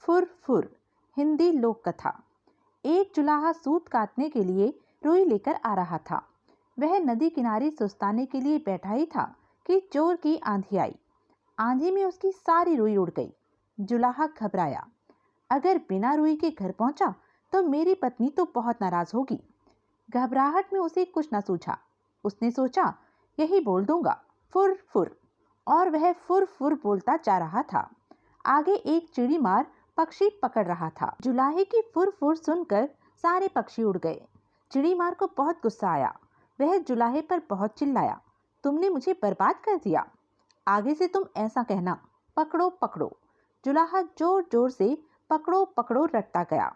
फुर फुर हिंदी लोक कथा। एक जुलाहा सूत काटने के लिए रुई लेकर आ रहा था। वह नदी किनारे सुस्ताने के लिए बैठा ही था कि जोर की आंधी आई। आंधी में उसकी सारी रुई उड़ गई। जुलाहा घबराया। अगर बिना रुई के घर पहुंचा तो मेरी पत्नी तो बहुत नाराज होगी। घबराहट में उसे कुछ न सूझा। उसने सोचा, यही बोल दूंगा, फुर फुर। और वह फुर फुर बोलता जा रहा था। आगे एक चिड़ीमार पक्षी पकड़ रहा था। जुलाहे की फुर फुर सुनकर सारे पक्षी उड़ गए। चिड़ीमार को बहुत गुस्सा आया। वह जुलाहे पर बहुत चिल्लाया, तुमने मुझे बर्बाद कर दिया। आगे से तुम ऐसा कहना, पकड़ो पकड़ो। जुलाहा जोर जोर से पकड़ो पकड़ो रटता गया।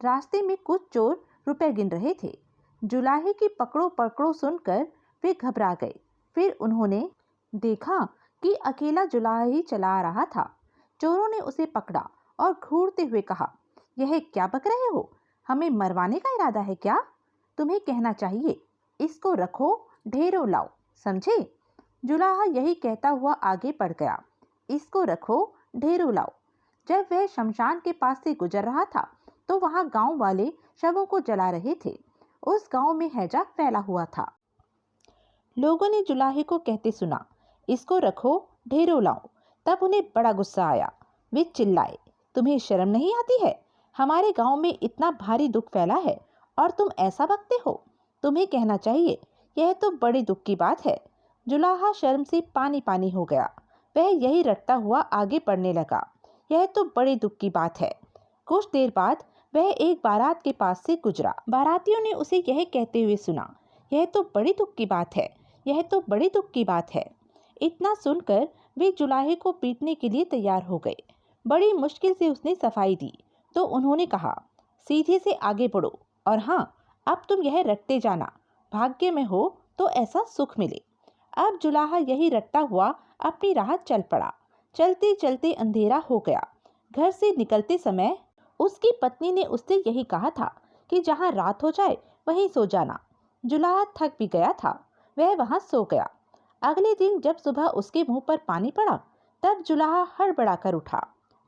रास्ते में कुछ चोर रुपए गिन रहे थे। जुलाहे की पकड़ो पकड़ो सुनकर वे घबरा गए। फिर उन्होंने देखा कि अकेला जुलाहा ही चला आ रहा था। चोरों ने उसे पकड़ा और घूरते हुए कहा, यह क्या बक रहे हो? हमें मरवाने का इरादा है क्या? तुम्हें कहना चाहिए, इसको रखो, ढेरों लाओ, समझे? जुलाहा यही कहता हुआ आगे बढ़ गया, इसको रखो, ढेरों लाओ। जब वह शमशान के पास से गुजर रहा था तो वहां गांव वाले शवों को जला रहे थे। उस गांव में हैजा फैला हुआ था। लोगों ने जुलाहे को कहते सुना, इसको रखो, ढेरों लाओ। तब उन्हें बड़ा गुस्सा आया। वे चिल्लाए, तुम्हें शर्म नहीं आती है? हमारे गांव में इतना भारी दुख फैला है और तुम ऐसा बकते हो? तुम्हें कहना चाहिए, यह तो बड़े दुख की बात है। जुलाहा शर्म से पानी पानी हो गया। वह यही रटता हुआ आगे बढ़ने लगा, यह तो बड़े दुख की बात है। कुछ देर बाद वह एक बारात के पास से गुजरा। बारातियों ने उसे यह कहते हुए सुना, यह तो बड़ी दुख की बात है, यह तो बड़ी दुख की बात है। इतना सुनकर वे जुलाहे को पीटने के लिए तैयार हो गए। बड़ी मुश्किल से उसने सफाई दी तो उन्होंने कहा, सीधे से आगे बढ़ो और हाँ, अब तुम यह रटते जाना, भाग्य में हो तो ऐसा सुख मिले। अब जुलाहा यही रटता हुआ अपनी राह चल पड़ा। चलते चलते अंधेरा हो गया। घर से निकलते समय उसकी पत्नी ने उससे यही कहा था कि जहाँ रात हो जाए वहीं सो जाना। जुलाहा थक भी गया था, वह वहां सो गया। अगले दिन जब सुबह उसके मुंह पर पानी पड़ा तब जुलाहा हड़बड़ाकर उठा।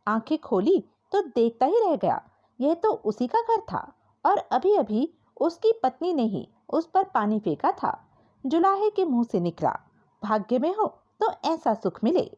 आंखें खोली तो देखता ही रह गया, यह तो उसी का घर था और अभी अभी उसकी पत्नी ने ही उस पर पानी फेंका था। जुलाहे के मुंह से निकला, भाग्य में हो तो ऐसा सुख मिले।